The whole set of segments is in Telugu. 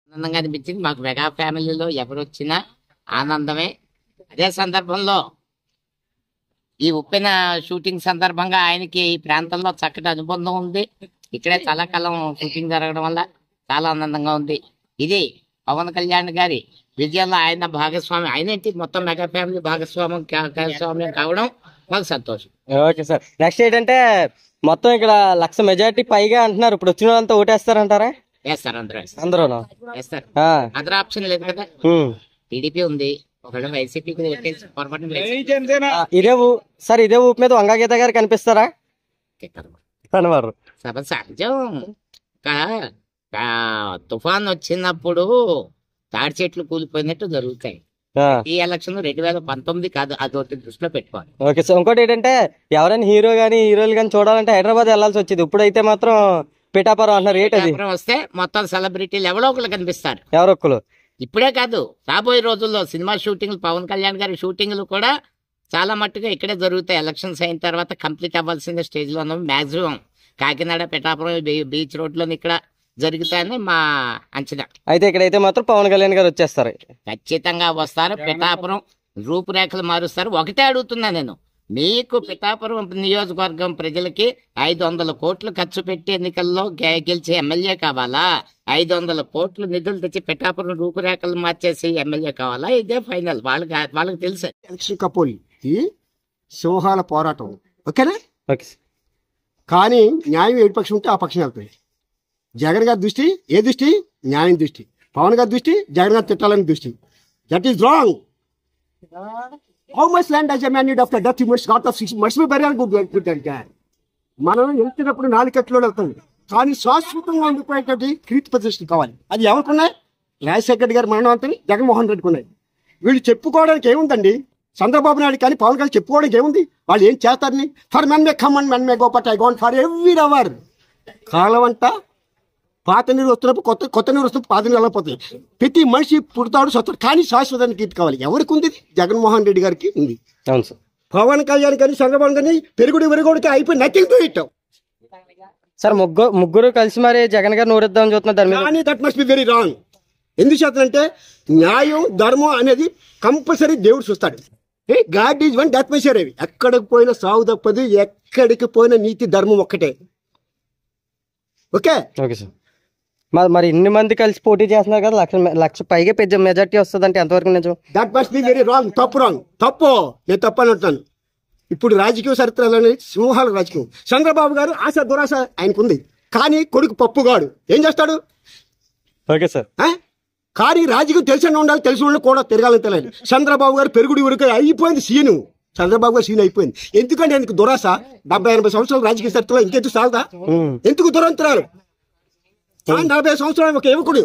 ఆనందంగా అనిపించింది మాకు. మెగా ఫ్యామిలీలో ఎవరు వచ్చినా ఆనందమే. అదే సందర్భంలో ఈ ఉప్పెన షూటింగ్ సందర్భంగా ఆయనకి ఈ ప్రాంతంలో చక్కటి అనుబంధం ఉంది. ఇక్కడే చాలా కాలం షూటింగ్ జరగడం వల్ల చాలా ఆనందంగా ఉంది. ఇది పవన్ కళ్యాణ్ గారి విజయంలో ఆయన భాగస్వామి, ఆయన ఏంటి మొత్తం మెగా ఫ్యామిలీ భాగస్వామ్యం కావడం మాకు సంతోషం. Okay sir. నెక్స్ట్ ఏంటంటే మొత్తం ఇక్కడ 1,00,000 మెజార్టీ పైగా అంటున్నారు. ఇప్పుడు వచ్చిన వాళ్ళంతా ఓటేస్తారంటారా? వేస్తారు, అందరూ వేస్తారు. అదర్ ఆప్షన్ లేదు కదా. టీడీపీ ఉంది, ఒకవేళ వైసీపీకి ఇదే సార్. ఇదే ఊపు మీద వంగా గీత గారు కనిపిస్తారా? కనవారు సభ సహజం. తుఫాన్ వచ్చినప్పుడు తాడి చెట్లు కూలిపోయినట్టు జరుగుతాయి. ఈ ఎలక్షన్ 2019 కాదు, అదొకటి దృష్టిలో పెట్టుకోవాలి. Okay sir. ఇంకోటి ఏంటంటే ఎవరైనా హీరో గానీ హీరోలు కానీ చూడాలంటే హైదరాబాద్ వెళ్లాల్సి వచ్చేది. ఇప్పుడైతే మాత్రం పిఠాపురం అంటున్నారు. ఏంటది? వస్తే మొత్తం సెలబ్రిటీలు ఎవరో ఒకరు కనిపిస్తారు. ఎవరొక్కరు ఇప్పుడే కాదు, రాబోయే రోజుల్లో సినిమా షూటింగ్లు, పవన్ కళ్యాణ్ గారి షూటింగ్లు కూడా చాలా మట్టుగా ఇక్కడే జరుగుతాయి. ఎలక్షన్స్ అయిన తర్వాత కంప్లీట్ అవ్వాల్సిన స్టేజ్ లో ఉన్నాం. Maximum Kakinada, Pithapuram, beach road లో ఇక్కడ జరుగుతాయని మా అంచనా. అయితే ఇక్కడైతే మాత్రం పవన్ కళ్యాణ్ గారు వచ్చేస్తారు, ఖచ్చితంగా వస్తారు. పిఠాపురం రూపురేఖలు మారుస్తారు. ఒకటే అడుగుతున్నా నేను, మీకు పిఠాపురం నియోజకవర్గం ప్రజలకి 500 కోట్లు ఖర్చు పెట్టి ఎన్నికల్లో గెలిచే ఎమ్మెల్యే కావాలా? 500 కోట్లు నిధులు తెచ్చి పిఠాపురం రూపురేఖలు మార్చేసి ఎమ్మెల్యే కావాలా? ఇదే ఫైనల్. వాళ్ళకి తెలుసు. ఎలక్షన్ కపోలి సింహాల పోరాటం. ఓకేనా? ఓకే. కానీ న్యాయం ఏ పక్షం ఉంటే ఆ పక్షం వెళ్తాయి. జగన్ గారి దృష్టి ఏ దృష్టి? న్యాయం దృష్టి. పవన్ గారి దృష్టి జగన్ గారు తిట్టాలని దృష్టి. That is wrong. How much land does a man need after death? He must be buried good and care. మనం వెళ్తున్నప్పుడు 4 కట్లు వెళ్తాం, కానీ శాశ్వతంగా ఉండిపోయేటువంటి కీర్తి ప్రతిష్టలు కావాలి. అది ఎవరికున్నాయి? రాజశేఖర్ గారి మరణం అంతా జగన్మోహన్ రెడ్డికి ఉన్నాయి. వీళ్ళు చెప్పుకోవడానికి ఏముందండి? చంద్రబాబు నాయుడు కానీ పవన్ కళ్యాణ్ చెప్పుకోవడానికి ఏముంది? వాళ్ళు ఏం చేస్తారని? For men may come and men may go, but I go on for every hour. కాలం అంట పాత నీరు వస్తున్నప్పుడు కొత్త నీరు వస్తున్నప్పుడు పాత నీరు వెళ్ళిపోతాయి. ప్రతి మనిషి పుడతాడు సత్తాడు, కానీ శాశ్వతానికి కీర్తి కావాలి. ఎవరికి ఉంది? జగన్మోహన్ రెడ్డి గారికి ఉంది. అవును సార్. పవన్ కళ్యాణ్ కానీ చంద్రబాబు కానీ విరగొడికి అయిపోయి నథింగ్ టు ఇట్. సార్ ముగ్గురు కలిసి మరి జగన్ గారు నూరిద్దామని చూస్తున్నారు. కానీ that must be very wrong. ఎందుకు చేస్తానంటే న్యాయం ధర్మం అనేది కంపల్సరీ దేవుడు చూస్తాడు. God is one, death my share. అవి ఎక్కడికి పోయినా సాగు తప్పదు, ఎక్కడికి పోయినా నీతి ధర్మం ఒక్కటే. Okay okay sir. మరి ఇన్ని మంది కలిసి పోటీ చేస్తున్నారు కదా, 1,00,000 పైగా పెద్ద మెజార్టీ వస్తుంది అంటే ఎంతవరకు నిజం? That must be very wrong. తప్పు. నేను తప్పు అని అంటాను. ఇప్పుడు రాజకీయ చరిత్రలోని సింహాల రాజకీయం. చంద్రబాబు గారు ఆశ దురాశ ఆయనకుంది, కానీ కొడుకు పప్పుగాడు ఏం చేస్తాడు? Okay sir. కానీ రాజకీయం తెలిసి ఉండాలి, తెలిసి ఉండాలి కూడా తిరగాలని తెలియాలి. చంద్రబాబు గారు పెరుగుడు వరకు అయిపోయింది సీను. చంద్రబాబు గారు సీన్ అయిపోయింది. ఎందుకంటే ఆయనకు దురాశ. 70-80 సంవత్సరాలు రాజకీయ చరిత్రలో ఇంకెందుకు సాగుదా? ఎందుకు దురంతరాలు? 40 సంవత్సరాలు ఒక యువకుడు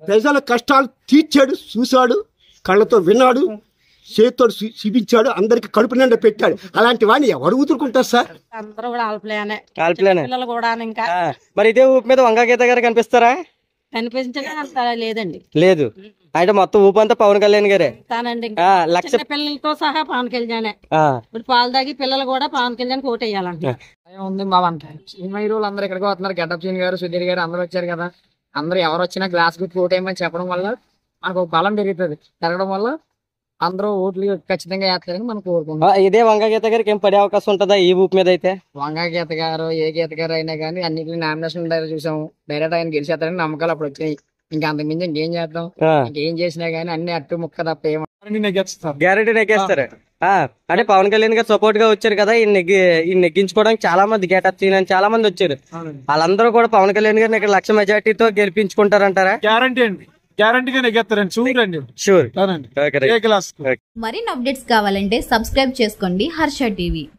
ప్రజల కష్టాలు తీర్చాడు, చూశాడు, కళ్ళతో విన్నాడు, చేతితో చూపించాడు, అందరికి కడుపు నిండా పెట్టాడు. అలాంటి వాడిని ఎవరు ఊతురుకుంటారు సార్? అందరూ కూడా ఆల్ప్లేనే. పిల్లలు కూడా ఇంకా. మరి ఇదే ఊపు మీద వంగా గీత గారు కనిపిస్తారా? కనిపించక లేదండి. లేదు అంటే మొత్తం ఊపు అంతా పవన్ కళ్యాణ్ గారే. పిల్లలతో సహా పవన్ కళ్యాణే. ఇప్పుడు పాలు తాగి పిల్లలు కూడా పవన్ కళ్యాణ్ ఓటు వేయాలంట ఉంది. మా వంట సినిమా హీరోలు అందరూ ఇక్కడికి వస్తున్నారు. గెటప్ సీన్ గారు, సుధీర్ గారు అందరూ వచ్చారు కదా. అందరూ ఎవరు వచ్చినా గ్లాస్ గుర్తు ఓటు వేయమని చెప్పడం వల్ల మనకు ఒక బలం పెరుగుతుంది. పెరగడం వల్ల అందరూ ఓట్లు ఖచ్చితంగా వేస్తారని మనం కోరుకుంటాం. ఇదే వంగా గీత గారికి ఏం పడే అవకాశం ఉంటుందా ఈ ఊపు మీద? అయితే వంగా గీత గారు ఏ గీత గారు అయినా కానీ అన్నింటినీ నామినేషన్ చూసాము. డైరెక్ట్ ఆయన గెలిచేస్తారని నమ్మకాలు అప్పుడు వచ్చాయి. ఇంకా అంతకుమించి ఇంకేం చేద్దాం? ఇంకేం చేసినా గానీ అన్ని అట్టు ముక్క తప్ప గ్యారెంటీ నెగ్గేస్తారు. అంటే పవన్ కళ్యాణ్ గారు సపోర్ట్ గా వచ్చారు కదా, ఈ నెగ్గించుకోవడానికి చాలా మంది గెటప్ సీన్ అని చాలా మంది వచ్చారు. వాళ్ళందరూ కూడా పవన్ కళ్యాణ్ గారిని ఇక్కడ 1,00,000 మెజార్టీతో గెలిపించుకుంటారంటారా? గ్యారంటీ అండి, గ్యారంటీగా నెగ్గేస్తారండి. షూర్. మరిన్ని అప్డేట్స్ కావాలంటే సబ్స్క్రైబ్ చేసుకోండి హర్ష టీవీ.